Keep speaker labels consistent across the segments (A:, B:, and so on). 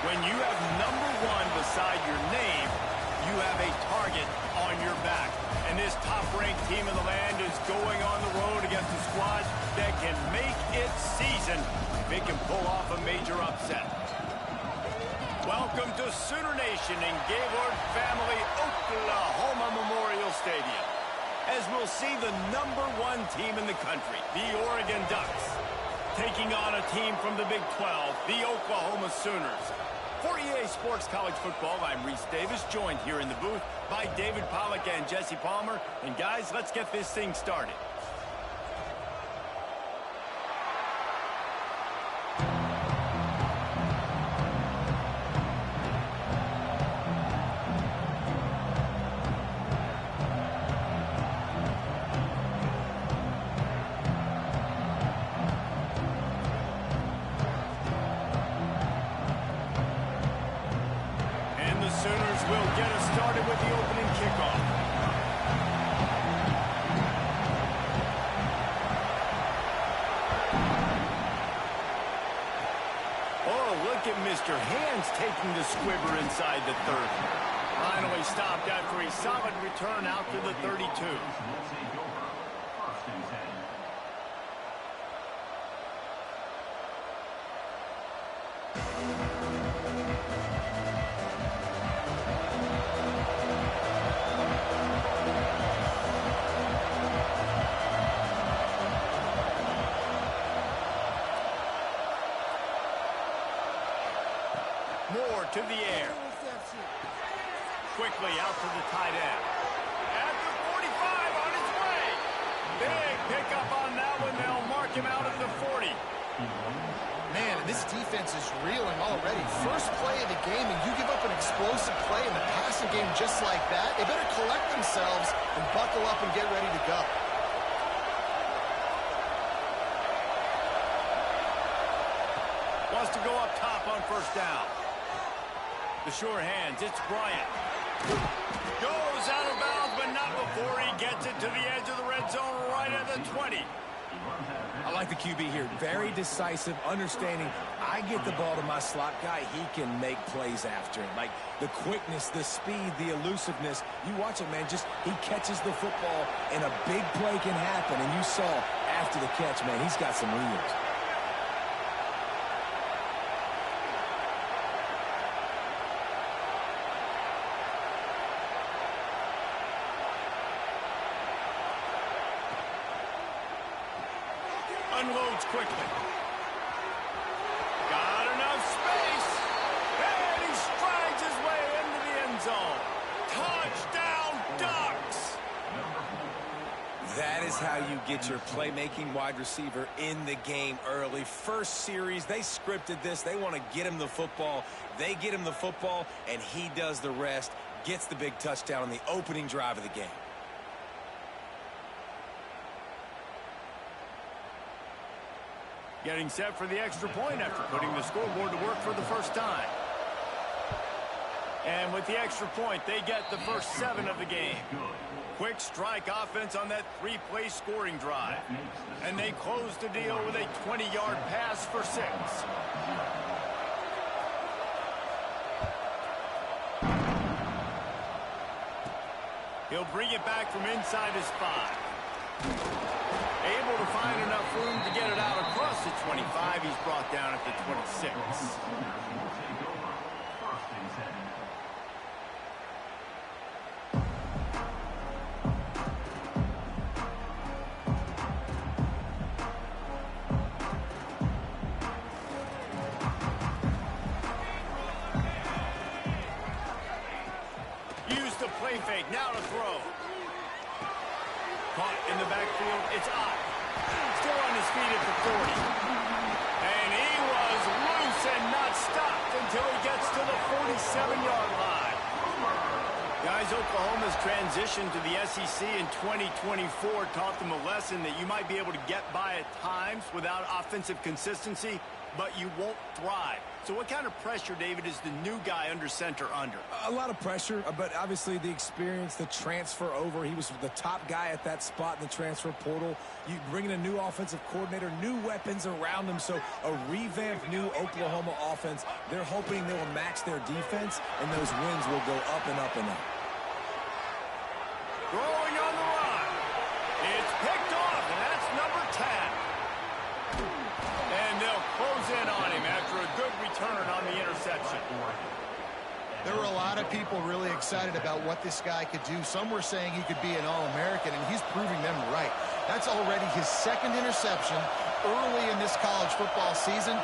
A: When you have #1 beside your name, you have a target on your back. And this top-ranked team in the land is going on the road against a squad that can make its season if it can pull off a major upset. Welcome to Sooner Nation in Gaylord Family Oklahoma Memorial Stadium, as we'll see the #1 team in the country, the Oregon Ducks, taking on a team from the Big 12, the Oklahoma Sooners. For EA Sports College Football, I'm Reese Davis, joined here in the booth by David Pollack and Jesse Palmer. And guys, let's get this thing started. Sooners will get us started with the opening kickoff. Oh, look at Mr. Hands taking the squibber inside the 30. Finally stopped after a solid return out to the 32. Moore to the air. Quickly out to the tight end. At the 45 on his way. Big pickup on that one. They'll mark him out at the 40.
B: Man, this defense is reeling already. First play of the game, and you give up an explosive play in the passing game just like that. They better collect themselves and buckle up and get ready to go.
A: Wants to go up top on first down. The sure hands, it's Bryant. Goes out of bounds, but not before he gets it to the edge of the red zone right at the 20.
C: I like the QB here. Very decisive, understanding. I get the ball to my slot guy, he can make plays after him. Like the quickness, the speed, the elusiveness. You watch it, man, just he catches the football and a big play can happen. And you saw after the catch, man, he's got some wheels.
A: Unloads quickly. Got enough space. And he strides his way into the end zone. Touchdown, Ducks!
C: That is how you get your playmaking wide receiver in the game early. First series, they scripted this. They want to get him the football. They get him the football, and he does the rest. Gets the big touchdown on the opening drive of the game.
A: Getting set for the extra point after putting the scoreboard to work for the first time. And with the extra point, they get the first 7 of the game. Quick strike offense on that 3-play scoring drive. And they close the deal with a 20-yard pass for 6. He'll bring it back from inside his 5. Able to find enough room to get it out across the 25. He's brought down at the 26. Use the play fake. Now to throw. Caught in the backfield, it's Ott. Still on his feet at the 40. And he was loose and not stopped until he gets to the 47-yard line. Guys, Oklahoma's transition to the SEC in 2024 taught them a lesson that you might be able to get by at times without offensive consistency, but you won't thrive. So what kind of pressure, David, is the new guy under center under?
C: A lot of pressure, but obviously the experience, the transfer over. He was the top guy at that spot in the transfer portal. You bring in a new offensive coordinator, new weapons around him, so a revamped new Oklahoma offense. They're hoping they will match their defense, and those wins will go up and up and up.
A: Throwing on the run. It's picked off, and that's number 10. And they'll close in on him after a good return on the interception.
B: There were a lot of people really excited about what this guy could do. Some were saying he could be an All-American, and he's proving them right. That's already his second interception early in this college football season.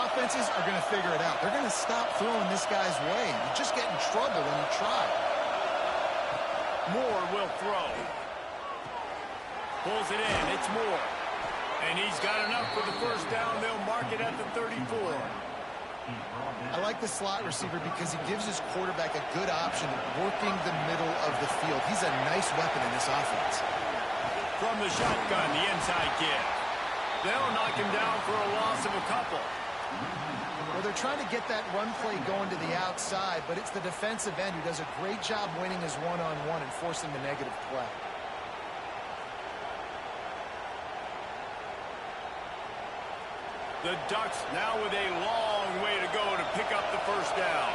B: Offenses are going to figure it out. They're going to stop throwing this guy's way. You just get in trouble when you try.
A: Moore will throw. Pulls it in. It's Moore. And he's got enough for the first down. They'll mark it at the 34.
B: I like the slot receiver because he gives his quarterback a good option working the middle of the field. He's a nice weapon in this offense.
A: From the shotgun, the inside give. They'll knock him down for a loss of a couple.
B: Well, they're trying to get that run play going to the outside, but it's the defensive end who does a great job winning his one-on-one and forcing the negative play.
A: The Ducks now with a long way to go to pick up the first down.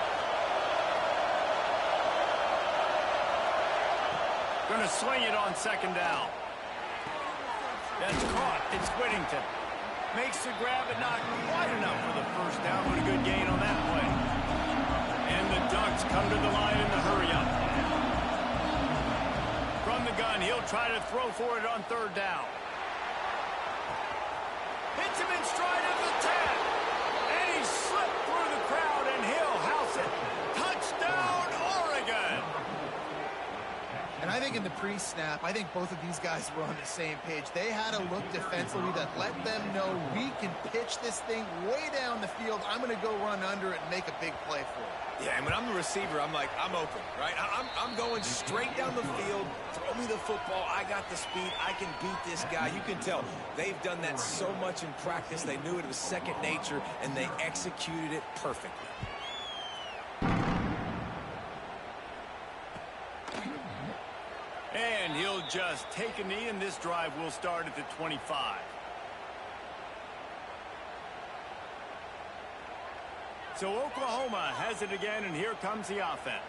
A: Going to swing it on second down. That's caught. It's Whittington. Makes the grab, but not quite enough for the first down, but a good gain on that play. And the Ducks come to the line in the hurry-up. From the gun, he'll try to throw for it on third down. Hits him in stride of the 10. And he slipped through the crowd, and he'll house it. Touchdown, Oregon!
B: And I think in the pre-snap, I think both of these guys were on the same page. They had a look defensively that let them know we can pitch this thing way down the field. I'm going to go run under it and make a big play for it.
C: Yeah, and when I'm the receiver, I'm like, I'm open, right? I'm going straight down the field. Throw me the football. I got the speed. I can beat this guy. You can tell they've done that so much in practice. They knew it was second nature, and they executed it perfectly.
A: And he'll just take a knee, and this drive will start at the 25. So Oklahoma has it again, and here comes the offense.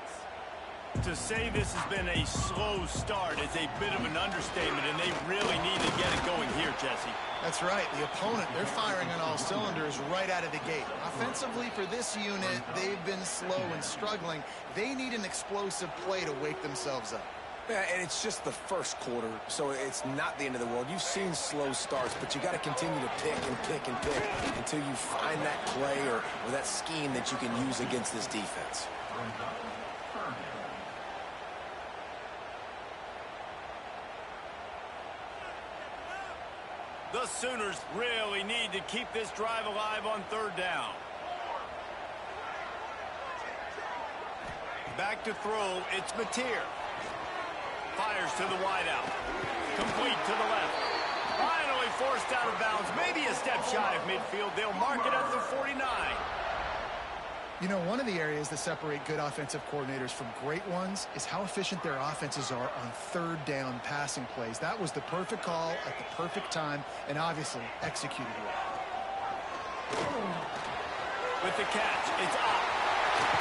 A: To say this has been a slow start is a bit of an understatement, and they really need to get it going here, Jesse.
B: That's right. The opponent, they're firing on all cylinders right out of the gate. Offensively for this unit, they've been slow and struggling. They need an explosive play to wake themselves up.
C: Yeah, and it's just the first quarter, so it's not the end of the world. You've seen slow starts, but you got to continue to pick and pick and pick until you find that play or that scheme that you can use against this defense.
A: The Sooners really need to keep this drive alive on third down. Back to throw, it's Mateer. Fires to the wideout. Complete to the left. Finally forced out of bounds. Maybe a step shy of midfield. They'll mark it at the 49.
B: You know, one of the areas that separate good offensive coordinators from great ones is how efficient their offenses are on third down passing plays. That was the perfect call at the perfect time and obviously executed well.
A: With the catch, it's up.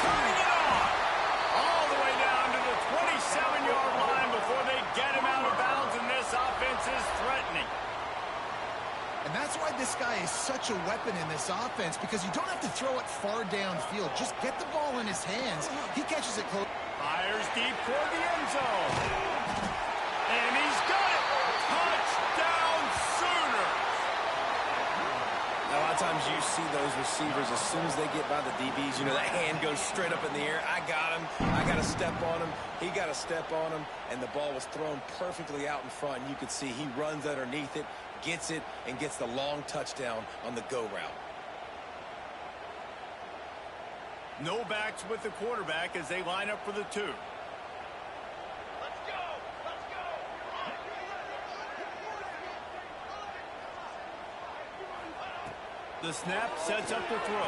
A: Turning it on. All the way down to the 27-yard line before they get him out of bounds, and this offense is threatening.
B: And that's why this guy is such a weapon in this offense, because you don't have to throw it far downfield. Just get the ball in his hands. He catches it close.
A: Fires deep toward the end zone. And he's got it. Touchdown, Sooners.
C: Now, a lot of times you see those receivers, as soon as they get by the DBs, you know, that hand goes straight up in the air. I got him. I got to step on him. He got to step on him. And the ball was thrown perfectly out in front. And you could see he runs underneath it, gets it, and gets the long touchdown on the go route.
A: No backs with the quarterback as they line up for the two. The snap sets up the throw.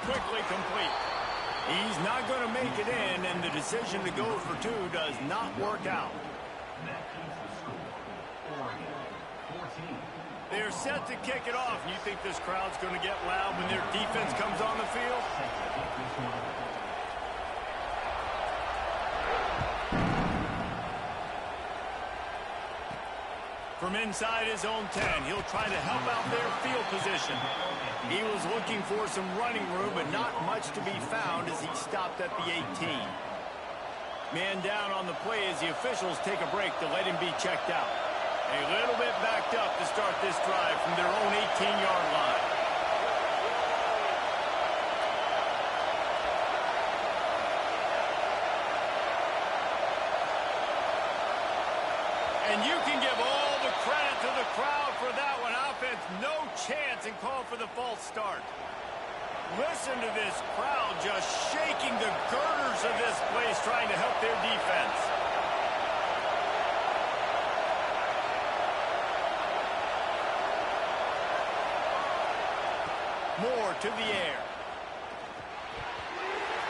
A: Quickly complete. He's not going to make it in, and the decision to go for two does not work out. They're set to kick it off. You think this crowd's going to get loud when their defense comes on the field? From inside his own 10, he'll try to help out their field position. He was looking for some running room, but not much to be found as he stopped at the 18. Man down on the play as the officials take a break to let him be checked out. A little bit backed up to start this drive from their own 18-yard line. And you can give all the credit to the crowd for that one. Offense, no chance, and call for the false start. Listen to this crowd just shaking the girders of this place, trying to help their defense. Moore to the air.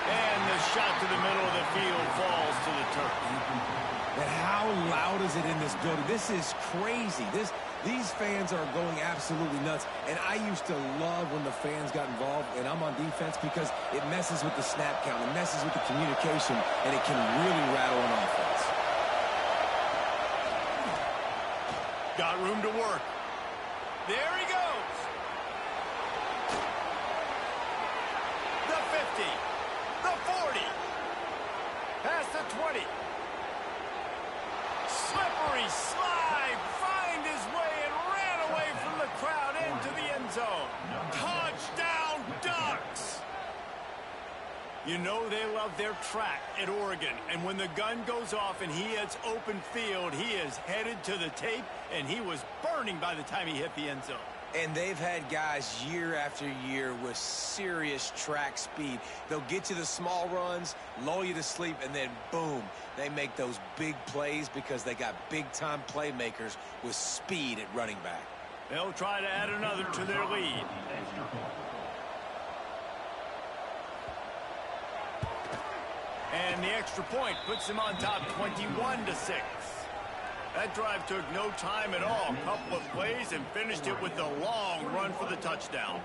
A: And the shot to the middle of the field falls to the turf.
C: And how loud is it in this building? This is crazy. These fans are going absolutely nuts. And I used to love when the fans got involved, and I'm on defense, because it messes with the snap count. It messes with the communication, and it can really rattle an offense.
A: Got room to work. There he goes. The 50. The 40. Past the 20. Slippery slide, find his way and ran away from the crowd into the end zone. Touchdown, Ducks! You know they love their track at Oregon, and when the gun goes off and he hits open field, he is headed to the tape, and he was burning by the time he hit the end zone.
C: And they've had guys year after year with serious track speed. They'll get you the small runs, lull you to sleep, and then boom, they make those big plays because they got big-time playmakers with speed at running back.
A: They'll try to add another to their lead. And the extra point puts them on top 21-6. That drive took no time at all. A couple of plays and finished it with a long run for the touchdown.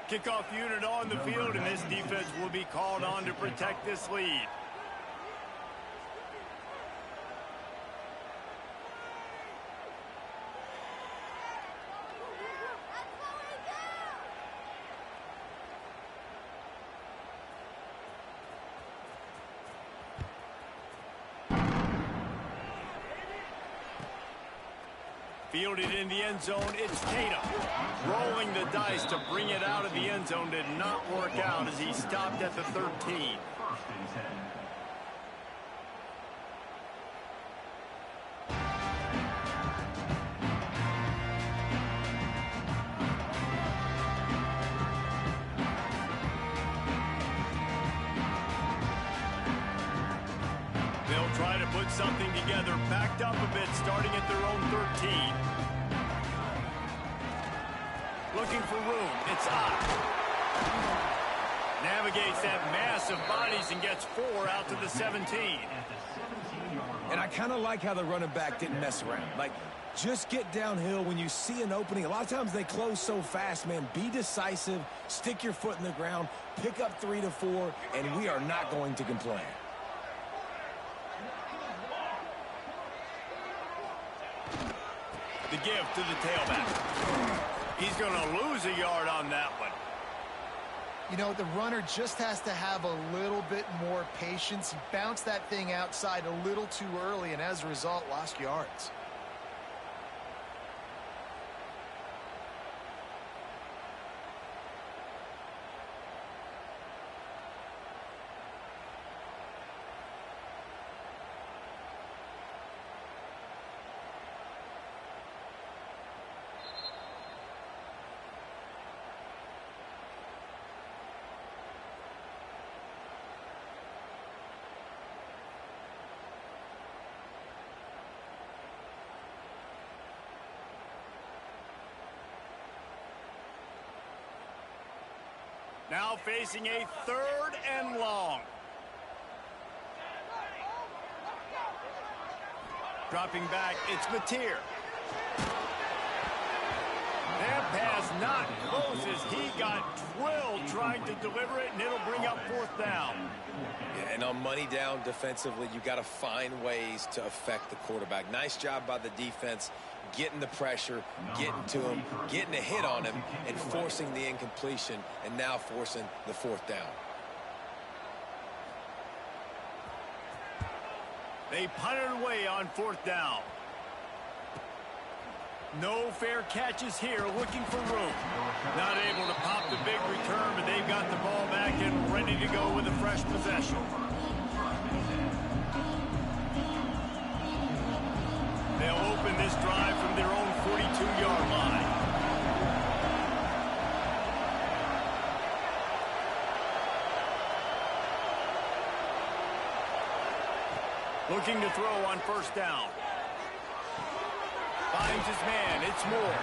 A: Kickoff unit on the field, and this defense will be called on to protect this lead. Fielded in the end zone, it's Tatum. Rolling the dice to bring it out of the end zone did not work out as he stopped at the 13. They'll try to put something together, backed up a bit, starting at their own 13. Looking for room. It's up. Navigates that mass of bodies and gets 4 out to the 17.
C: And I kind of like how the running back didn't mess around. Like, just get downhill when you see an opening. A lot of times they close so fast, man. Be decisive, stick your foot in the ground, pick up 3 to 4, and we are not going to complain.
A: The give to the tailback. He's going to lose a yard on that one.
B: You know, the runner just has to have a little bit more patience. He bounced that thing outside a little too early, and as a result, lost yards.
A: Now facing a 3rd and long. Dropping back, it's Mateer. That pass not close as he got drilled trying to deliver it, and it'll bring up 4th down.
C: Yeah, and on money down defensively, you got to find ways to affect the quarterback. Nice job by the defense, getting the pressure, getting to him, getting a hit on him, and forcing the incompletion, and now forcing the 4th down.
A: They punted away on 4th down. No fair catches here, looking for room. Not able to pop the big return, but they've got the ball back and ready to go with a fresh possession. They'll open this drive from their own 42-yard line. Looking to throw on 1st down. Finds his man. It's Moore.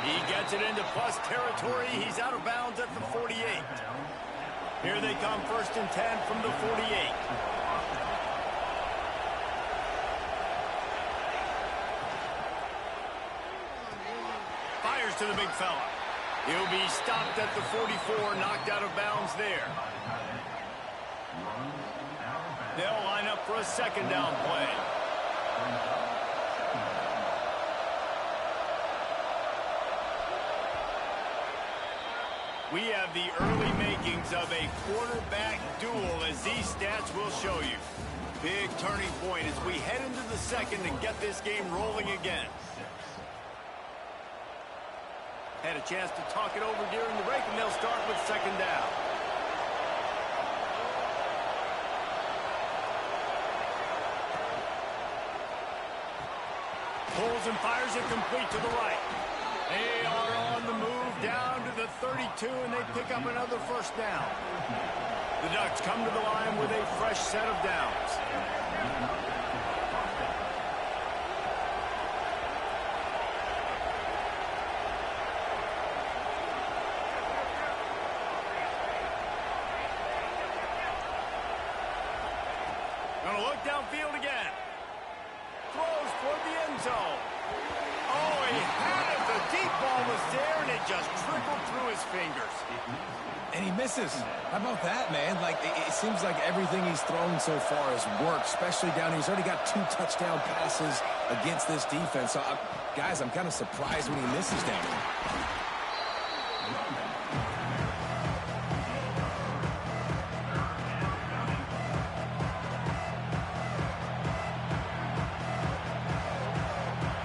A: He gets it into plus territory. He's out of bounds at the 48. Here they come, 1st and 10 from the 48. Fires to the big fella. He'll be stopped at the 44, knocked out of bounds there. They'll line up for a 2nd down play. We have the early makings of a quarterback duel, as these stats will show you. Big turning point as we head into the 2nd and get this game rolling again. Had a chance to talk it over during the break, and they'll start with 2nd down. Pulls and fires it complete to the right. They are on the move down to the 32, and they pick up another 1st down. The Ducks come to the line with a fresh set of downs. Gonna look downfield again. Throws toward the end zone. Oh, he had it. The deep ball was there, and it just trickled through his fingers.
C: And he misses. How about that, man? Like, it seems like everything he's thrown so far has worked, especially down here. He's already got 2 touchdown passes against this defense. So, guys, I'm kind of surprised when he misses down here.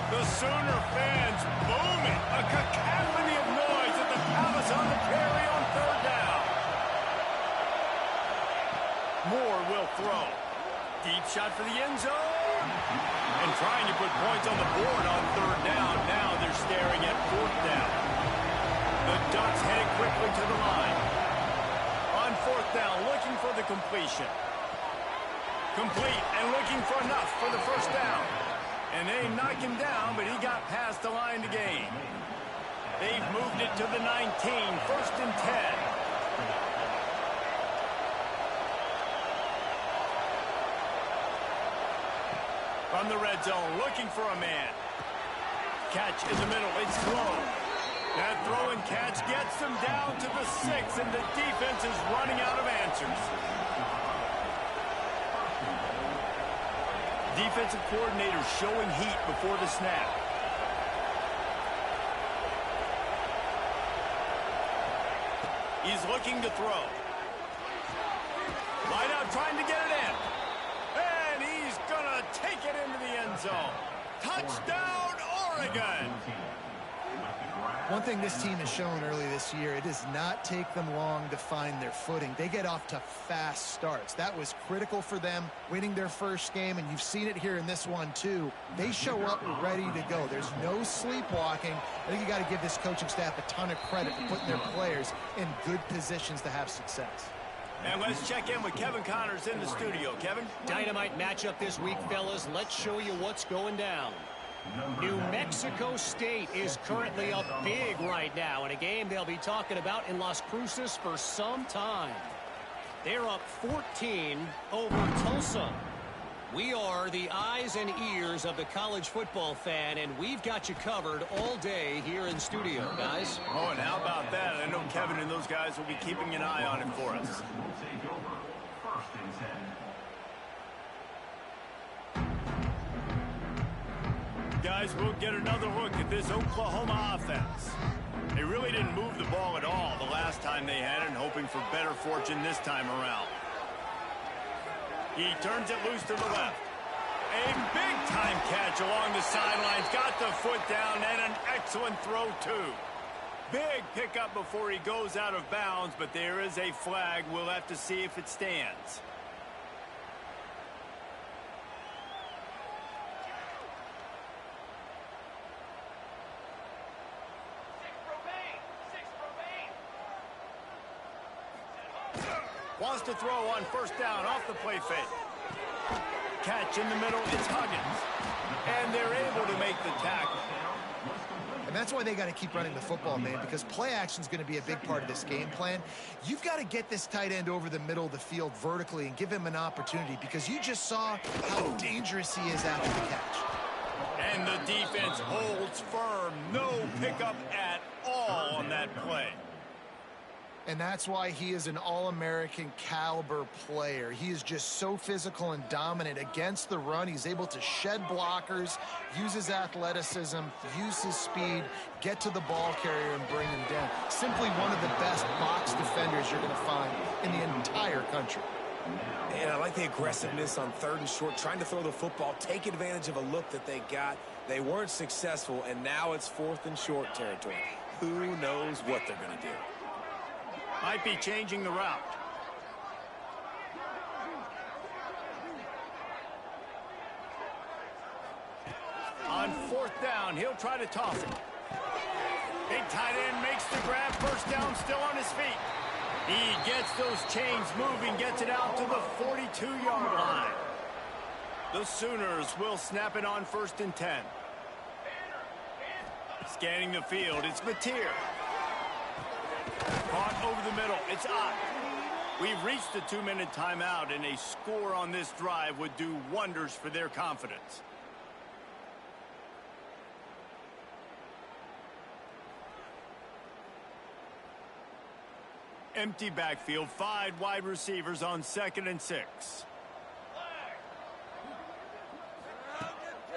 A: The Sooner fans booming. A cacophony of noise at the Palace on the Prairie on 3rd down. Moore will throw. Deep shot for the end zone. And trying to put points on the board on 3rd down. Now they're staring at 4th down. The Ducks headed quickly to the line. On 4th down, looking for the completion. Complete and looking for enough for the 1st down. And they knock him down, but he got past the line to gain. They've moved it to the 19, 1st and 10. From the red zone, looking for a man. Catch in the middle, it's thrown. That throw and catch gets them down to the 6, and the defense is running out of answers. Defensive coordinator showing heat before the snap. He's looking to throw. Line out trying to get it in. And he's going to take it into the end zone. Touchdown, Oregon!
B: One thing this team has shown early this year, it does not take them long to find their footing. They get off to fast starts. That was critical for them, winning their first game, and you've seen it here in this one too. They show up ready to go. There's no sleepwalking. I think you got to give this coaching staff a ton of credit for putting their players in good positions to have success.
A: And let's check in with Kevin Connors in the studio. Kevin?
D: Dynamite matchup this week, fellas. Let's show you what's going down. New Mexico State is currently up big right now in a game they'll be talking about in Las Cruces for some time. They're up 14 over Tulsa. We are the eyes and ears of the college football fan, and we've got you covered all day here in studio, guys.
A: Oh, and how about that? I know Kevin and those guys will be keeping an eye on it for us. Guys, we'll get another look at this Oklahoma offense. They really didn't move the ball at all the last time they had it, and hoping for better fortune this time around. He turns it loose to the left. A big-time catch along the sidelines. Got the foot down, and an excellent throw, too. Big pickup before he goes out of bounds, but there is a flag. We'll have to see if it stands. Wants to throw on first down off the play fake. Catch in the middle, it's Huggins. And they're able to make the tackle.
B: And that's why they got to keep running the football, man, because play action is going to be a big part of this game plan. You've got to get this tight end over the middle of the field vertically and give him an opportunity, because you just saw how dangerous he is after the catch.
A: And the defense holds firm. No pickup at all on that play.
B: And that's why he is an All-American caliber player. He is just so physical and dominant against the run. He's able to shed blockers, use his athleticism, use his speed, get to the ball carrier and bring him down. Simply one of the best box defenders you're going to find in the entire country.
C: And I like the aggressiveness on 3rd and short, trying to throw the football, take advantage of a look that they got. They weren't successful, and now it's 4th and short territory. Who knows what they're going to do?
A: Might be changing the route. On 4th down, he'll try to toss it. Big tight end makes the grab. First down, still on his feet. He gets those chains moving, gets it out to the 42-yard line. The Sooners will snap it on 1st and 10. Scanning the field, it's Mateer. Caught over the middle. It's Ott. We've reached the 2-minute timeout, and a score on this drive would do wonders for their confidence. Empty backfield, 5 wide receivers on 2nd and 6.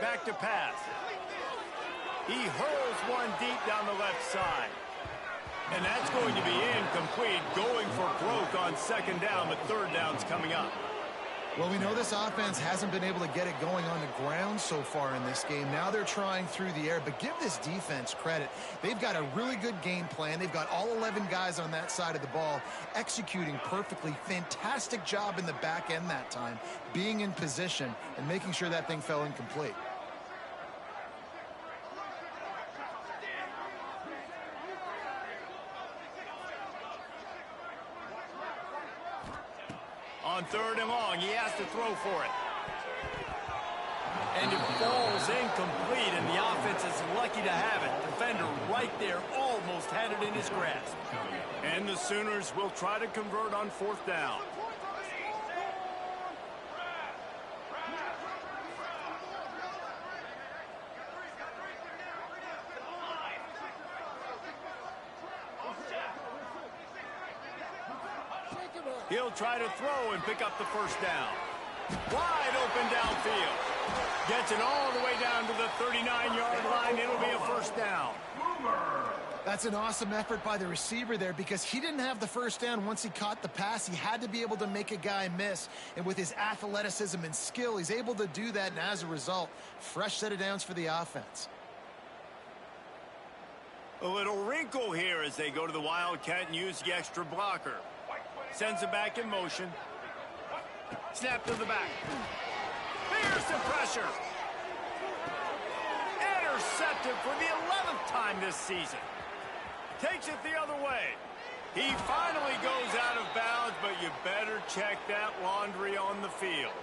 A: Back to pass. He hurls one deep down the left side. And that's going to be incomplete, going for broke on 2nd down, but 3rd down's coming up.
B: Well, we know this offense hasn't been able to get it going on the ground so far in this game. Now they're trying through the air, but give this defense credit. They've got a really good game plan. They've got all 11 guys on that side of the ball executing perfectly. Fantastic job in the back end that time, being in position and making sure that thing fell incomplete.
A: On 3rd and long, he has to throw for it. And it falls incomplete, and the offense is lucky to have it. Defender right there almost had it in his grasp. And the Sooners will try to convert on 4th down. He'll try to throw and pick up the 1st down. Wide open downfield. Gets it all the way down to the 39-yard line. It'll be a 1st down.
B: That's an awesome effort by the receiver there, because he didn't have the 1st down once he caught the pass. He had to be able to make a guy miss. And with his athleticism and skill, he's able to do that. And as a result, fresh set of downs for the offense.
A: A little wrinkle here as they go to the Wildcat and use the extra blocker. Sends it back in motion. Snap to the back. Here's the pressure. Intercepted for the 11th time this season. Takes it the other way. He finally goes out of bounds, but you better check that laundry on the field.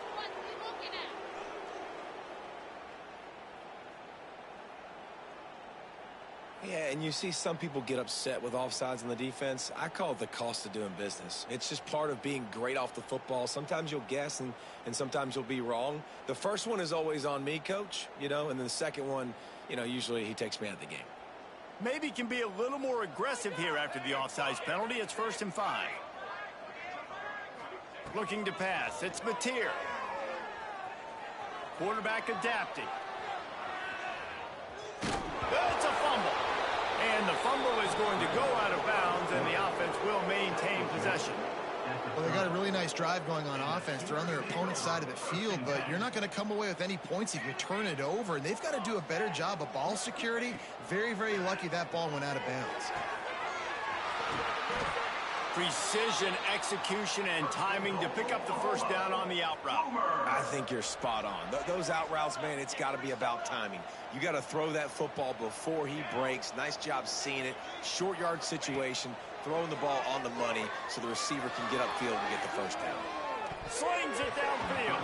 C: Yeah, and you see some people get upset with offsides on the defense. I call it the cost of doing business. It's just part of being great off the football. Sometimes you'll guess and sometimes you'll be wrong. The first one is always on me, Coach, and then the second one, usually he takes me out of the game.
A: Maybe can be a little more aggressive here after the offsides penalty. It's 1st and 5. Looking to pass. It's Mateer. Quarterback adapting. It's a fumble. And the fumble is going to go out of bounds, and the offense will maintain possession.
B: Well, they got a really nice drive going on offense. They're on their opponent's side of the field, but you're not going to come away with any points if you turn it over. And they've got to do a better job of ball security. Very, very lucky that ball went out of bounds.
A: Precision, execution, and timing to pick up the first down on the out route.
C: I think you're spot on. Those out routes, man, it's got to be about timing. You got to throw that football before he breaks. Nice job seeing it. Short yard situation, throwing the ball on the money so the receiver can get upfield and get the first down.
A: Slings it downfield.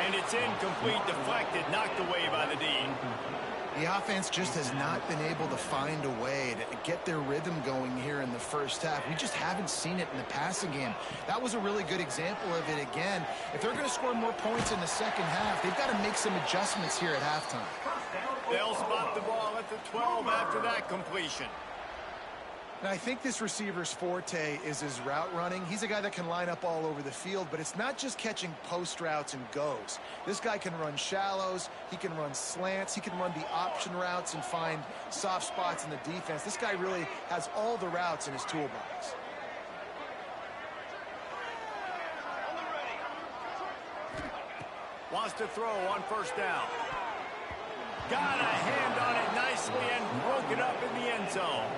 A: And it's incomplete, deflected, knocked away by the D.
B: The offense just has not been able to find a way to get their rhythm going here in the first half. We just haven't seen it in the passing game. That was a really good example of it again. If they're going to score more points in the second half, they've got to make some adjustments here at halftime.
A: They'll spot the ball at the 12 after that completion.
B: And I think this receiver's forte is his route running. He's a guy that can line up all over the field, but it's not just catching post routes and goes. This guy can run shallows, he can run slants, he can run the option routes and find soft spots in the defense. This guy really has all the routes in his toolbox.
A: Wants to throw on first down. Got a hand on it nicely and broke it up in the end zone.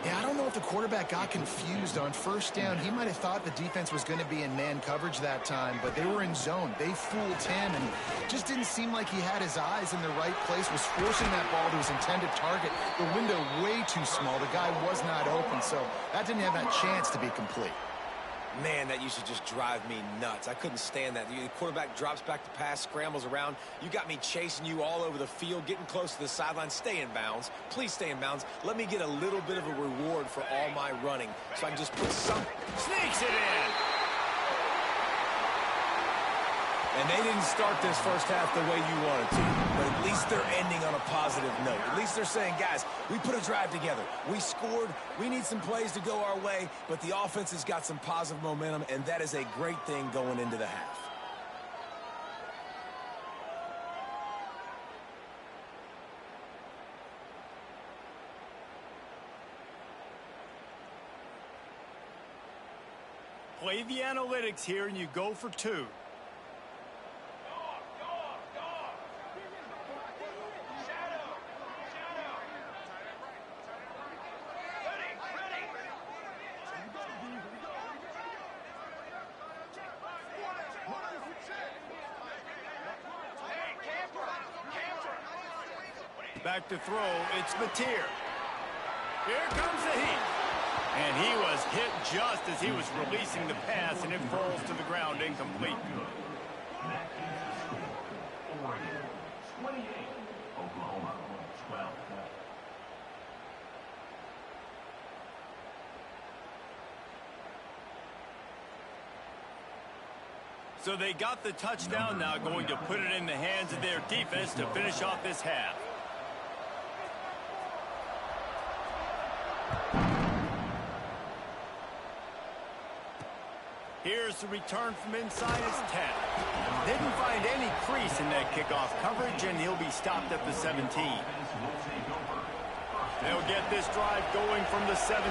B: Yeah, I don't know if the quarterback got confused on first down. He might have thought the defense was going to be in man coverage that time, but they were in zone. They fooled him, and it just didn't seem like he had his eyes in the right place, was forcing that ball to his intended target. The window way too small. The guy was not open, so that didn't have that chance to be complete.
C: Man, that used to just drive me nuts. I couldn't stand that. The quarterback drops back to pass, scrambles around. You got me chasing you all over the field, getting close to the sideline. Stay in bounds. Please stay in bounds. Let me get a little bit of a reward for all my running so I can just put some...
A: Sneaks it in.
C: And they didn't start this first half the way you wanted to, but at least they're ending on a positive note. At least they're saying, guys, we put a drive together. We scored. We need some plays to go our way, but the offense has got some positive momentum, and that is a great thing going into the half.
A: Play the analytics here, and you go for 2. Back to throw, it's Mateer. Here comes the heat. And he was hit just as he was releasing the pass, and it falls to the ground incomplete. So they got the touchdown, now going to put it in the hands of their defense to finish off this half. Here's the return from inside his 10. Didn't find any crease in that kickoff coverage, and he'll be stopped at the 17. They'll get this drive going from the 17.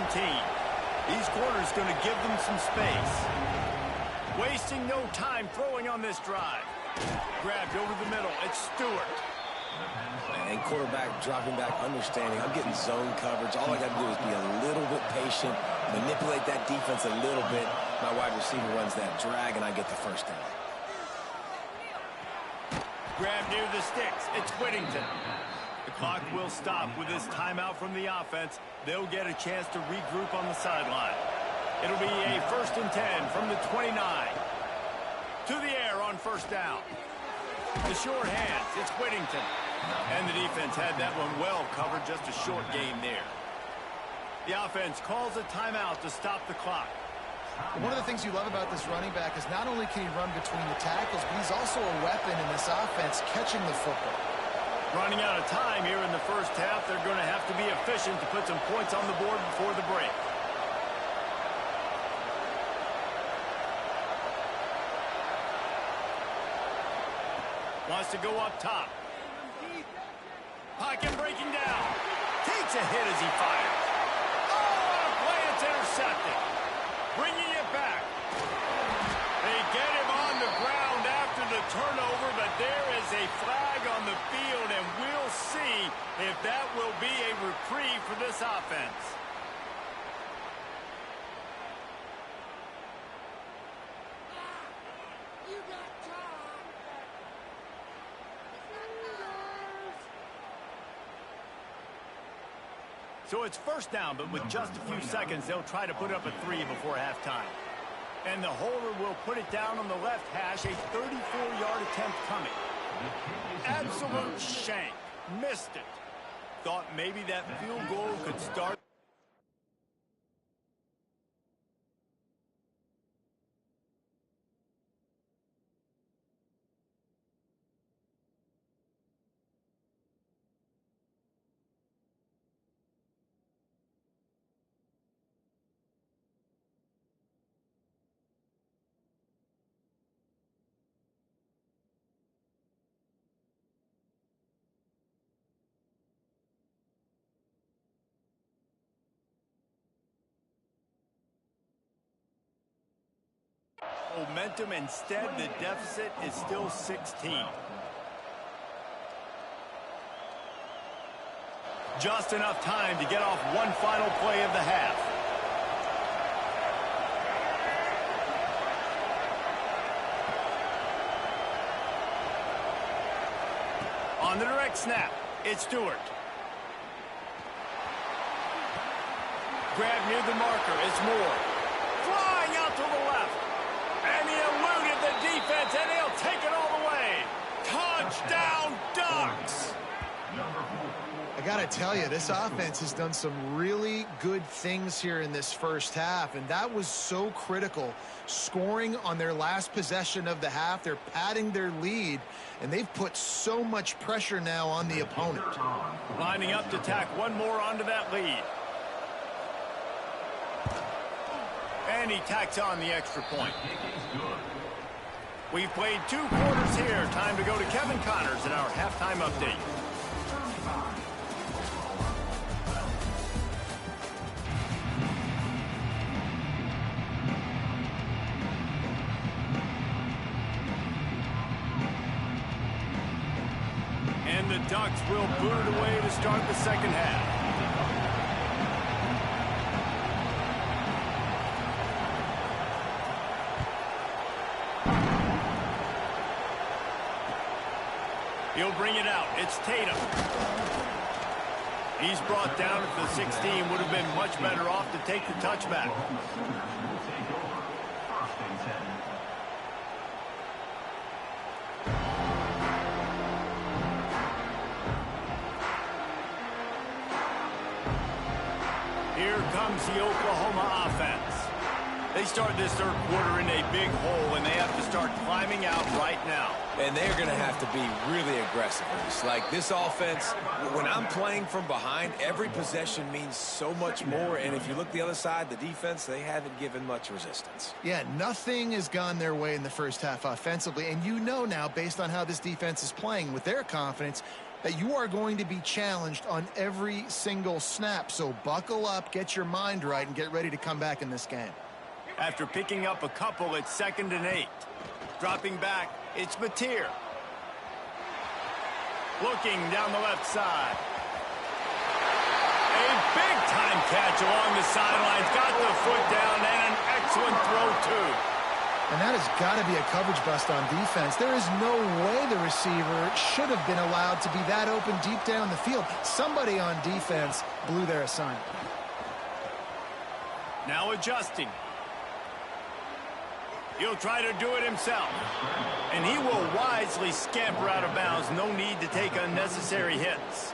A: These corners going to give them some space. Wasting no time throwing on this drive. Grabbed over the middle. It's Stewart.
C: And quarterback dropping back, understanding. I'm getting zone coverage. All I got to do is be a little bit patient, manipulate that defense a little bit. My wide receiver runs that drag, and I get the first down.
A: Grab near the sticks. It's Whittington. The clock will stop with this timeout from the offense. They'll get a chance to regroup on the sideline. It'll be a 1st and 10 from the 29. To the air on first down. The short hands, it's Whittington. And the defense had that one well covered, just a short game there. The offense calls a timeout to stop the clock.
B: One of the things you love about this running back is not only can he run between the tackles, but he's also a weapon in this offense catching the football.
A: Running out of time here in the first half, they're going to have to be efficient to put some points on the board before the break. Wants to go up top. Pocket breaking down. Takes a hit as he fires. Oh, play, it's intercepted. Bringing it back. They get him on the ground after the turnover, but there is a flag on the field, and we'll see if that will be a reprieve for this offense. So it's first down, but with just a few seconds, they'll try to put up a 3 before halftime. And the holder will put it down on the left hash, a 34-yard attempt coming. Absolute shank. Missed it. Thought maybe that field goal could start. Momentum. Instead, the deficit is still 16. Just enough time to get off one final play of the half. On the direct snap, it's Stewart. Grab near the marker, it's Moore. Flying out to the left. And he eluded the defense, and he'll take it all the way. Touchdown, Ducks!
B: I got to tell you, this offense has done some really good things here in this first half, and that was so critical. Scoring on their last possession of the half, they're padding their lead, and they've put so much pressure now on the opponent.
A: Lining up to tack one more onto that lead. And he tacks on the extra point. We've played 2 quarters here. Time to go to Kevin Connors in our halftime update. And the Ducks will boot it away to start the second half. He'll bring it out. It's Tatum. He's brought down at the 16. Would have been much better off to take the touchback. Here comes the Oklahoma offense. They start this third quarter in a big hole, and they have to start climbing out right now.
C: And they're going to have to be really aggressive. It's like this offense, when I'm playing from behind, every possession means so much more. And if you look the other side, the defense, they haven't given much resistance.
B: Yeah, nothing has gone their way in the first half offensively. And you know now, based on how this defense is playing with their confidence, that you are going to be challenged on every single snap. So buckle up, get your mind right, and get ready to come back in this game.
A: After picking up a couple, it's 2nd and 8. Dropping back, it's Mateer. Looking down the left side. A big-time catch along the sidelines. Got the foot down, and an excellent throw, too.
B: And that has got to be a coverage bust on defense. There is no way the receiver should have been allowed to be that open deep down the field. Somebody on defense blew their assignment.
A: Now adjusting. He'll try to do it himself. And he will wisely scamper out of bounds. No need to take unnecessary hits.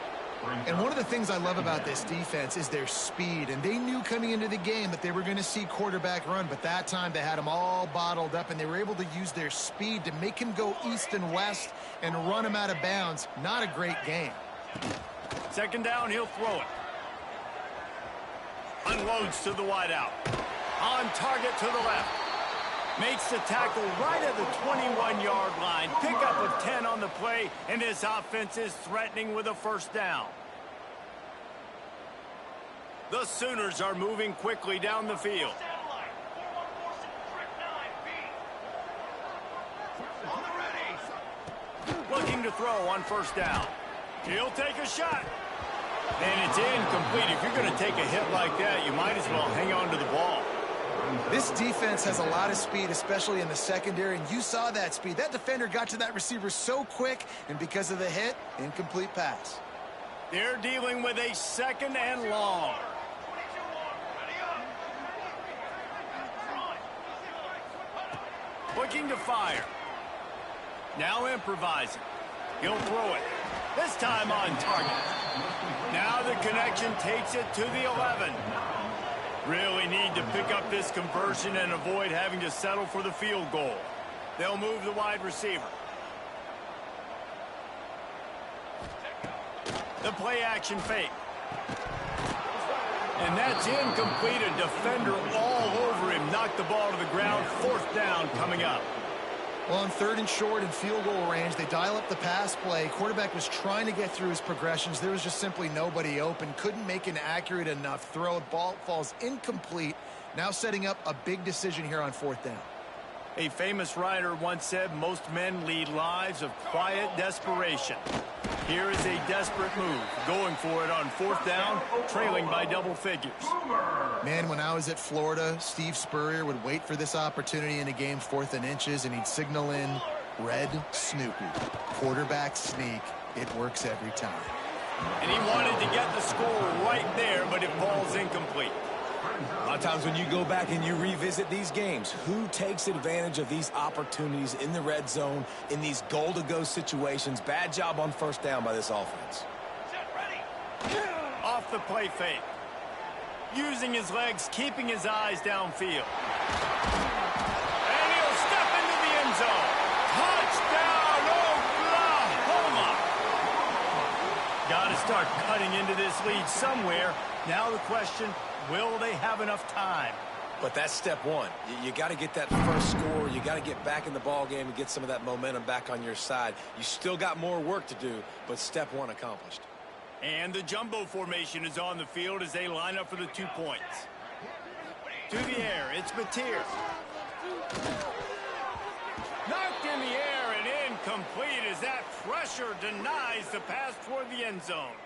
B: And one of the things I love about this defense is their speed. And they knew coming into the game that they were going to see quarterback run. But that time they had him all bottled up, and they were able to use their speed to make him go east and west and run him out of bounds. Not a great game.
A: Second down, he'll throw it. Unloads to the wideout. On target to the left. Makes the tackle right at the 21-yard line. Pickup of 10 on the play, and his offense is threatening with a first down. The Sooners are moving quickly down the field. Looking to throw on first down. He'll take a shot. And it's incomplete. If you're going to take a hit like that, you might as well hang on to the ball.
B: This defense has a lot of speed, especially in the secondary, and you saw that speed. That defender got to that receiver so quick, and because of the hit, incomplete pass.
A: They're dealing with a second and long. Looking to fire. Now improvising. He'll throw it. This time on target. Now the connection takes it to the 11. Really need to pick up this conversion and avoid having to settle for the field goal. They'll move the wide receiver. The play action fake. And that's incomplete. A defender all over him. Knocked the ball to the ground. Fourth down coming up.
B: Well, on third and short and field goal range, they dial up the pass play. Quarterback was trying to get through his progressions. There was just simply nobody open. Couldn't make an accurate enough throw. Ball falls incomplete. Now setting up a big decision here on fourth down.
A: A famous writer once said, most men lead lives of quiet desperation. Here is a desperate move. Going for it on fourth down, trailing by double figures.
B: Man, when I was at Florida, Steve Spurrier would wait for this opportunity in a game 4th and inches, and he'd signal in Red Snoopy. Quarterback sneak. It works every time.
A: And he wanted to get the score right there, but it falls incomplete.
C: A lot of times when you go back and you revisit these games, who takes advantage of these opportunities in the red zone, in these goal-to-go situations? Bad job on first down by this offense.
A: Off the play fake. Using his legs, keeping his eyes downfield. And he'll step into the end zone. Touchdown, Oklahoma! Got to start cutting into this lead somewhere. Now the question, will they have enough time?
C: But that's step one. You got to get that first score. You got to get back in the ball game and get some of that momentum back on your side. You still got more work to do, but step one accomplished.
A: And the jumbo formation is on the field as they line up for the 2 points. To the air, it's Mateer. Knocked in the air and incomplete as that pressure denies the pass toward the end zone.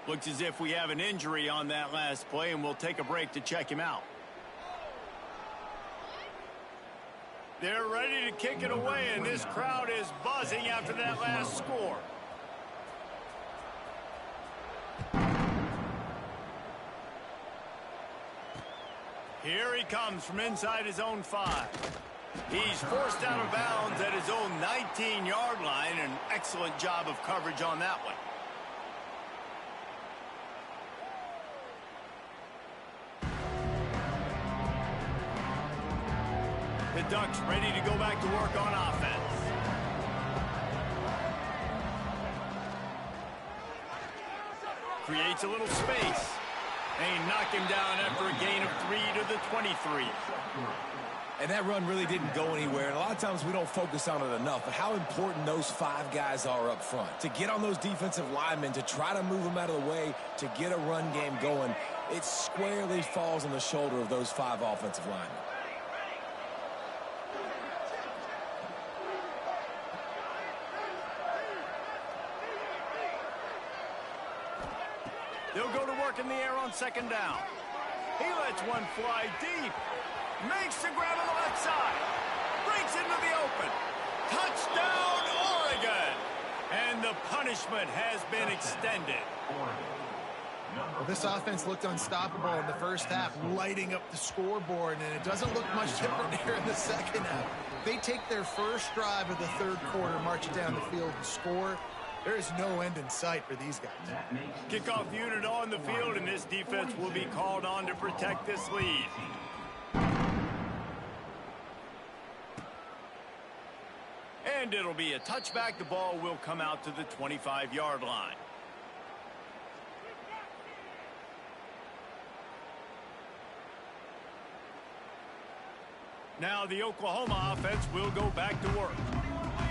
A: Looks as if we have an injury on that last play, and we'll take a break to check him out. They're ready to kick it away, and this crowd is buzzing after that last score. Here he comes from inside his own 5. He's forced out of bounds at his own 19-yard line. An excellent job of coverage on that one. The Ducks ready to go back to work on offense. Creates a little space. They knock him down after a gain of 3 to the 23.
C: And that run really didn't go anywhere. And a lot of times we don't focus on it enough, but how important those 5 guys are up front. To get on those defensive linemen, to try to move them out of the way, to get a run game going, it squarely falls on the shoulder of those 5 offensive linemen.
A: They'll go to work in the air on second down. He lets one fly deep. Makes the grab on the left side. Breaks into the open. Touchdown, Oregon! And the punishment has been extended.
B: Well, this offense looked unstoppable in the first half, lighting up the scoreboard, and it doesn't look much different here in the second half. They take their first drive of the third quarter, march it down the field and score. There is no end in sight for these guys.
A: Kickoff unit on the field, and this defense will be called on to protect this lead. And it'll be a touchback. The ball will come out to the 25-yard line. Now the Oklahoma offense will go back to work.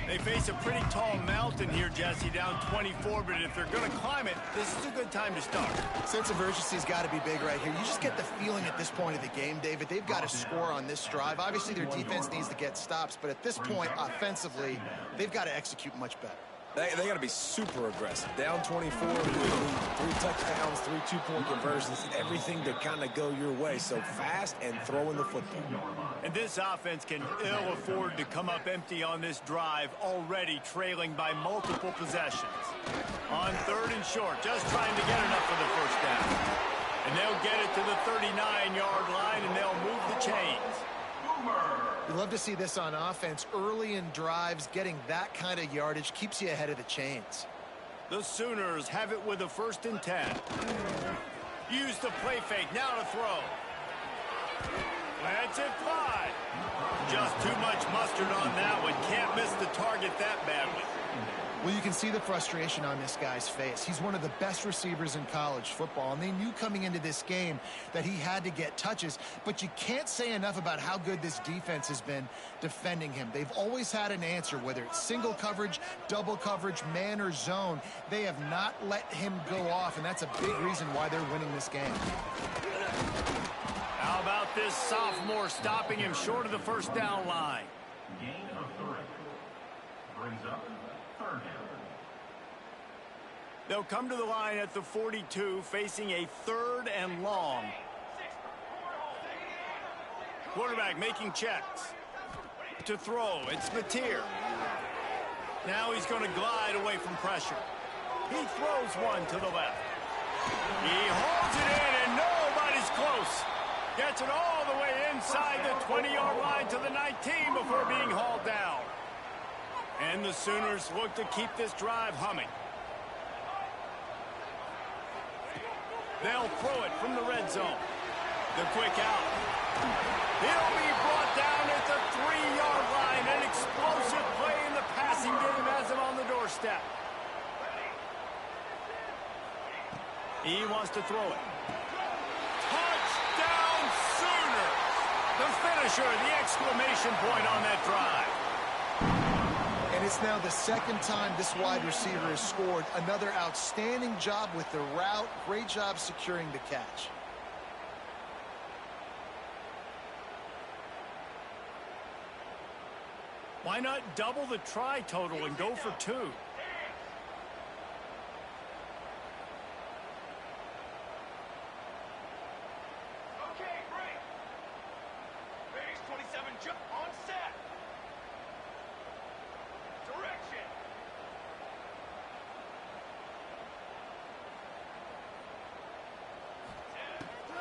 A: They face a pretty tall mountain here, Jesse, down 24, but if they're going to climb it, this is a good time to start.
B: Sense of urgency's got to be big right here. You just get the feeling at this point of the game, David, they've got to score on this drive. Obviously, their defense needs to get stops, but at this point, offensively, they've got to execute much better.
C: They got to be super aggressive. Down 24, 3 touchdowns, 3 two-point conversions, everything to kind of go your way. So fast and throwing the football.
A: And this offense can ill afford to come up empty on this drive, already trailing by multiple possessions. On 3rd and short, just trying to get enough for the first down. And they'll get it to the 39-yard line, and they'll move the chains.
B: You love to see this on offense. Early in drives, getting that kind of yardage keeps you ahead of the chains.
A: The Sooners have it with a 1st and 10. Use the play fake, now to throw. Lets it fly. Just too much mustard on that one. Can't miss the target that badly.
B: Well, you can see the frustration on this guy's face. He's one of the best receivers in college football, and they knew coming into this game that he had to get touches, but you can't say enough about how good this defense has been defending him. They've always had an answer, whether it's single coverage, double coverage, man or zone. They have not let him go off, and that's a big reason why they're winning this game.
A: How about this sophomore stopping him short of the 1st down line?
E: Gain of 3. Brings up 3rd down.
A: They'll come to the line at the 42, facing a 3rd and long. Quarterback making checks. To throw, it's Mateer. Now he's going to glide away from pressure. He throws one to the left. He holds it in, and nobody's close. Gets it all the way inside the 20-yard line to the 19 before being hauled down. And the Sooners look to keep this drive humming. They'll throw it from the red zone. The quick out. He'll be brought down at the 3-yard line. An explosive play in the passing game has him on the doorstep. He wants to throw it. Touchdown Sooners! The finisher, the exclamation point on that drive.
B: And it's now the 2nd time this wide receiver has scored. Another outstanding job with the route. Great job securing the catch.
A: Why not double the try total and go for 2?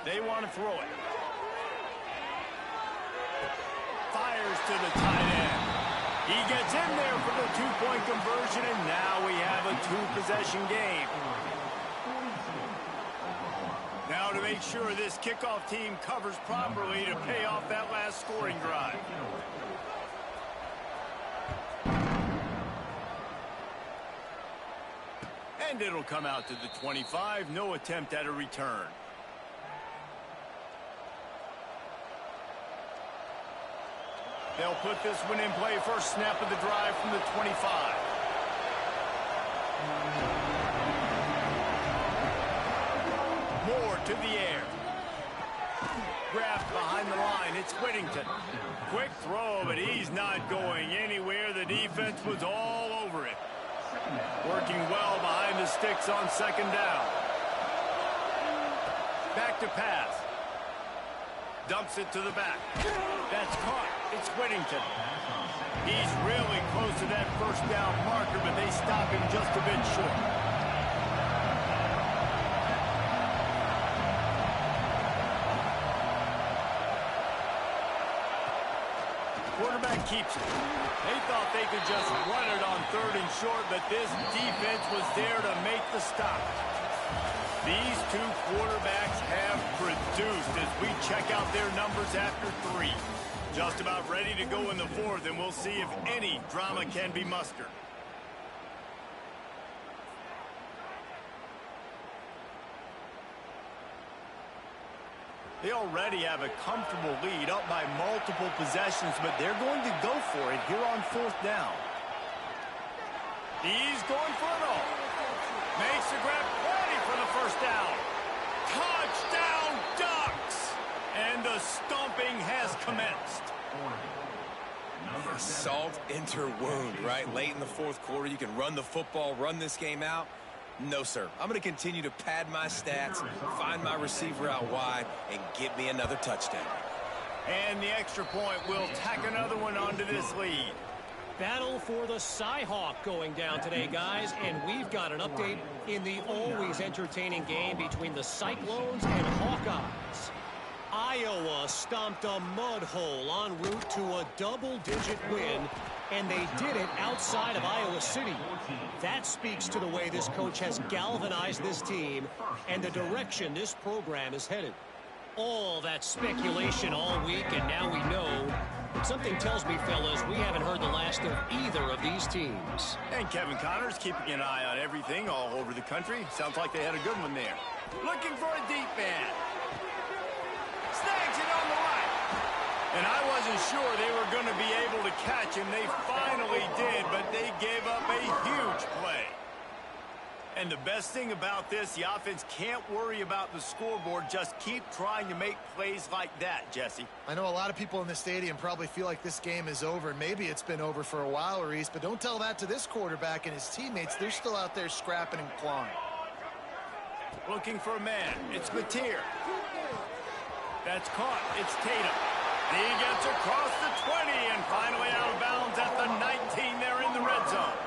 A: They want to throw it. Fires to the tight end. He gets in there for the 2-point conversion, and now we have a 2-possession game. Now to make sure this kickoff team covers properly to pay off that last scoring drive. And it'll come out to the 25. No attempt at a return. They'll put this one in play. First snap of the drive from the 25. Moore to the air. Grabbed behind the line. It's Whittington. Quick throw, but he's not going anywhere. The defense was all over it. Working well behind the sticks on 2nd down. Back to pass. Dumps it to the back. That's caught. It's Whittington. He's really close to that 1st down marker, but they stop him just a bit short. Quarterback keeps it. They thought they could just run it on 3rd and short, but this defense was there to make the stop. These two quarterbacks have produced as we check out their numbers after 3. Just about ready to go in the 4th, and we'll see if any drama can be mustered. They already have a comfortable lead up by multiple possessions, but they're going to go for it here on 4th down. He's going for it all. Makes the grab, ready for the 1st down. Touchdown, Ducks! And the stomping has commenced.
C: Salt into wound, right? Late in the 4th quarter, you can run the football, run this game out. No, sir. I'm going to continue to pad my stats, find my receiver out wide, and get me another touchdown.
A: And the extra point will tack another one onto this lead.
D: Battle for the Cyhawk going down today, guys, and we've got an update in the always entertaining game between the Cyclones and Hawkeyes. Iowa stomped a mud hole en route to a double-digit win, and they did it outside of Iowa City. That speaks to the way this coach has galvanized this team and the direction this program is headed. All that speculation all week, and now we know. Something tells me, fellas, we haven't heard the last of either of these teams.
A: And Kevin Connors keeping an eye on everything all over the country. Sounds like they had a good one there. Looking for a deep man. Snags it on the right. And I wasn't sure they were going to be able to catch him. They finally did, but they gave up a huge play. And the best thing about this, the offense can't worry about the scoreboard. Just keep trying to make plays like that, Jesse.
B: I know a lot of people in the stadium probably feel like this game is over. Maybe it's been over for a while, Reese, but don't tell that to this quarterback and his teammates. They're still out there scrapping and clawing.
A: Looking for a man. It's Mateer. That's caught. It's Tatum. He gets across the 20 and finally out of bounds at the 19 there in the red zone.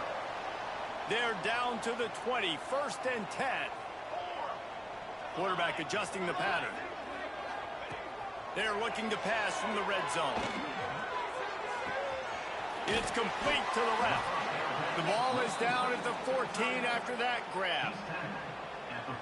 A: They're down to the 20, 1st and 10. Quarterback adjusting the pattern. They're looking to pass from the red zone. It's complete to the left. The ball is down at the 14 after that grab.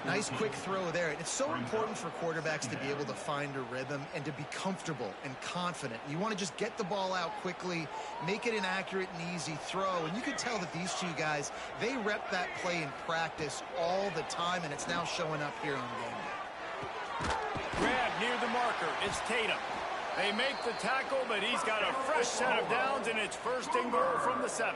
B: Nice quick throw there. It's so important for quarterbacks to be able to find a rhythm and to be comfortable and confident. You want to just get the ball out quickly, make it an accurate and easy throw. And you can tell that these two guys, they rep that play in practice all the time, and it's now showing up here on game day.
A: Grab near the marker. It's Tatum. They make the tackle, but he's got a fresh set of downs, and it's 1st and goal from the 7.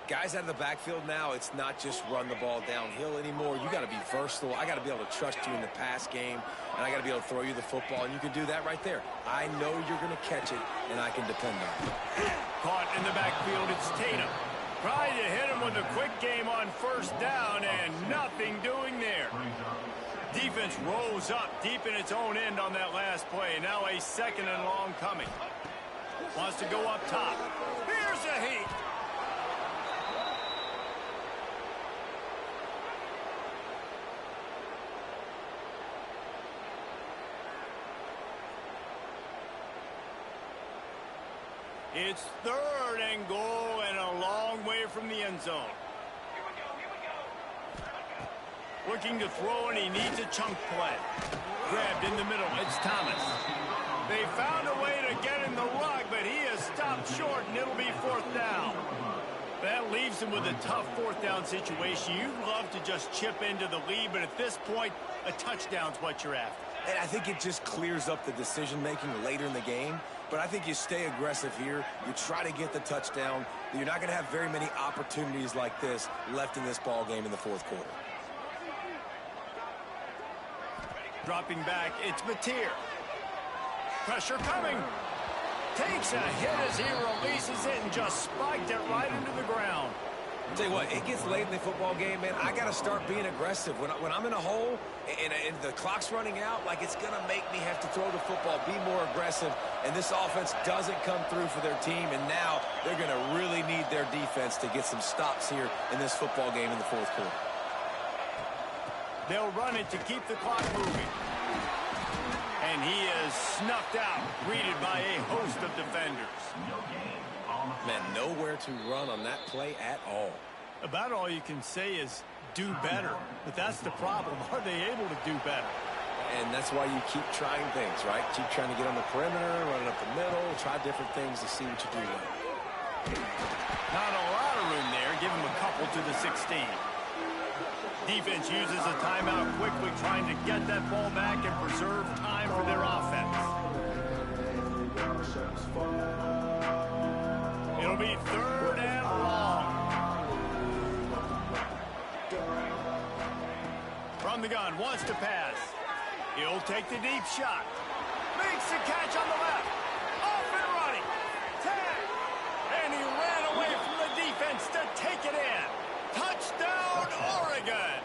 C: Guys out of the backfield now, it's not just run the ball downhill anymore. You got to be versatile. I got to be able to trust you in the pass game, and I got to be able to throw you the football, and you can do that right there. I know you're going to catch it, and I can depend on it.
A: Caught in the backfield, it's Tatum. Trying to hit him with a quick game on 1st down, and nothing doing there. Defense rose up deep in its own end on that last play. Now a 2nd and long coming. Wants to go up top. Here's a heat. It's 3rd and goal and a long way from the end zone. Looking to throw, and he needs a chunk play. Grabbed in the middle. It's Thomas. They found a way to get in the rug, but he is stopped short, and it'll be 4th down. That leaves him with a tough 4th down situation. You'd love to just chip into the lead, but at this point, a touchdown's what you're after.
C: And I think it just clears up the decision-making later in the game. But I think you stay aggressive here. You try to get the touchdown. You're not going to have very many opportunities like this left in this ball game in the 4th quarter.
A: Dropping back, it's Mateer. Pressure coming. Takes a hit as he releases it and just spiked it right into the ground.
C: I'll tell you what, it gets late in the football game, man. I got to start being aggressive. When I'm in a hole and the clock's running out, like, it's going to make me have to throw the football, be more aggressive. And this offense doesn't come through for their team, and now they're going to really need their defense to get some stops here in this football game in the 4th quarter.
A: They'll run it to keep the clock moving. And he is snuffed out, greeted by a host of defenders.
C: Man, nowhere to run on that play at all.
A: About all you can say is do better. But that's the problem. Are they able to do better?
C: And that's why you keep trying things, right? Keep trying to get on the perimeter, running up the middle, try different things to see what you do well.
A: Not a lot of room there. Give him a couple to the 16. Defense uses a timeout quickly, trying to get that ball back and preserve time for their offense. It'll be 3rd and long. From the gun, wants to pass. He'll take the deep shot. Makes the catch on the left. Off and running. Tag. And he ran away from the defense to take it in. Touchdown, Oregon.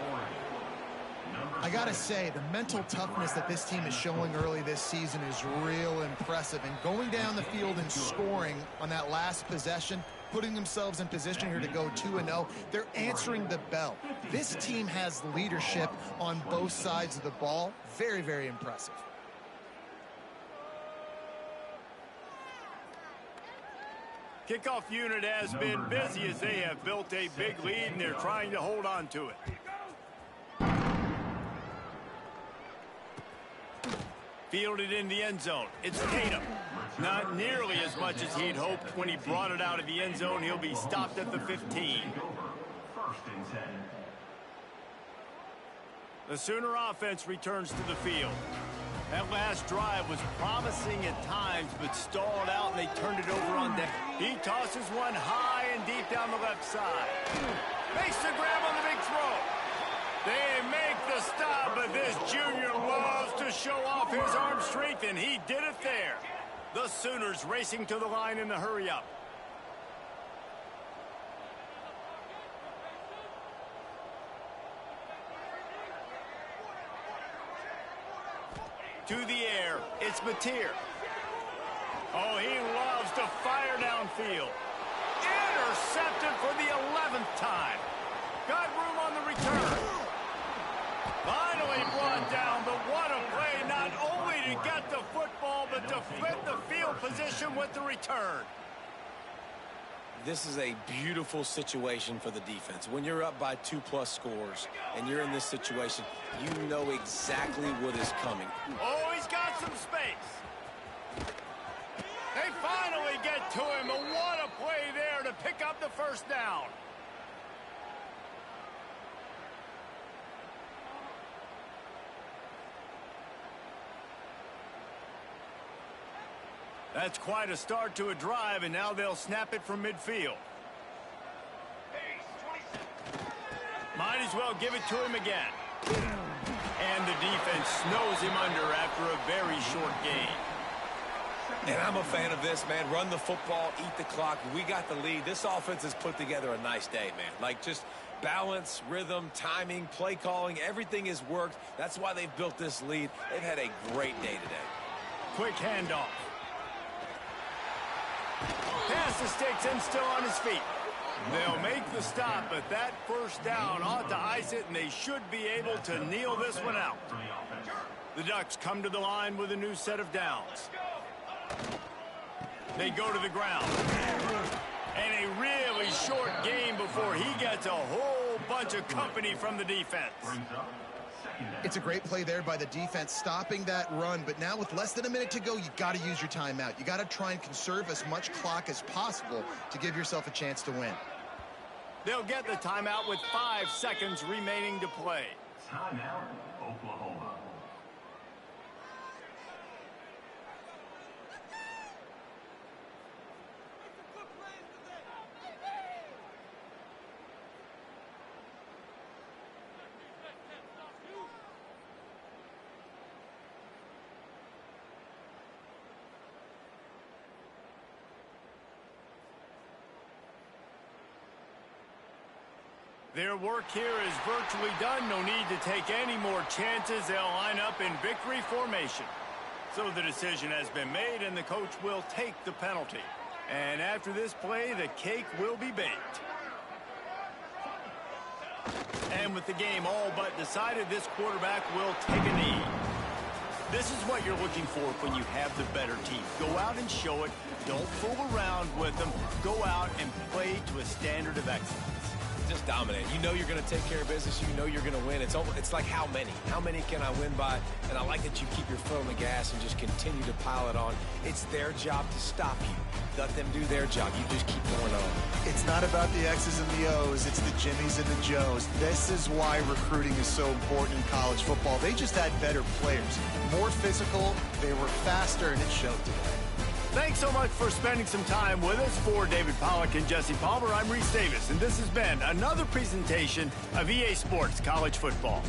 B: I got to say, the mental toughness that this team is showing early this season is real impressive. And going down the field and scoring on that last possession, putting themselves in position here to go 2-0, they're answering the bell. This team has leadership on both sides of the ball. Very, very impressive.
A: Kickoff unit has been busy as they have built a big lead, and they're trying to hold on to it. Fielded in the end zone. It's Tatum. Not nearly as much as he'd hoped when he brought it out of the end zone. He'll be stopped at the 15. The Sooner offense returns to the field. That last drive was promising at times, but stalled out, and they turned it over on deck. He tosses one high and deep down the left side. Makes the grab on the big throw. They make the stop, but this junior loves to show off his arm strength, and he did it there. The Sooners racing to the line in the hurry-up. To the air, it's Mateer. Oh, he loves to fire downfield. Intercepted for the 11th time. Got room on the return. Finally brought down, but what a play, not only to get the football, but to flip the field position with the return.
C: This is a beautiful situation for the defense. When you're up by 2+ scores and you're in this situation, you know exactly what is coming.
A: Oh, he's got some space. They finally get to him, and what a play there to pick up the first down. That's quite a start to a drive, and now they'll snap it from midfield. Might as well give it to him again. And the defense snows him under after a very short gain.
C: And I'm a fan of this, man. Run the football, eat the clock. We got the lead. This offense has put together a nice day, man. Like, just balance, rhythm, timing, play calling, everything has worked. That's why they've built this lead. They've had a great day today.
A: Quick handoff. Pass the sticks and still on his feet. They'll make the stop, but that first down ought to ice it, and they should be able to kneel this one out. The Ducks come to the line with a new set of downs. They go to the ground. And a really short game before he gets a whole bunch of company from the defense.
B: It's a great play there by the defense, stopping that run. But now with less than a minute to go, you got to use your timeout. You got to try and conserve as much clock as possible to give yourself a chance to win.
A: They'll get the timeout with 5 seconds remaining to play.
E: Timeout, Oklahoma.
A: Their work here is virtually done. No need to take any more chances. They'll line up in victory formation. So the decision has been made, and the coach will take the penalty. And after this play, the cake will be baked. And with the game all but decided, this quarterback will take a knee. This is what you're looking for when you have the better team. Go out and show it. Don't fool around with them. Go out and play to a standard of excellence.
C: Just dominate. You know you're going to take care of business. You know you're going to win. It's like how many? How many can I win by? And I like that you keep your foot on the gas and just continue to pile it on. It's their job to stop you. Let them do their job. You just keep going on.
B: It's not about the X's and the O's. It's the Jimmies and the Joes. This is why recruiting is so important in college football. They just had better players. More physical. They were faster, and it showed today.
A: Thanks so much for spending some time with us. For David Pollack and Jesse Palmer, I'm Reese Davis, and this has been another presentation of EA Sports College Football.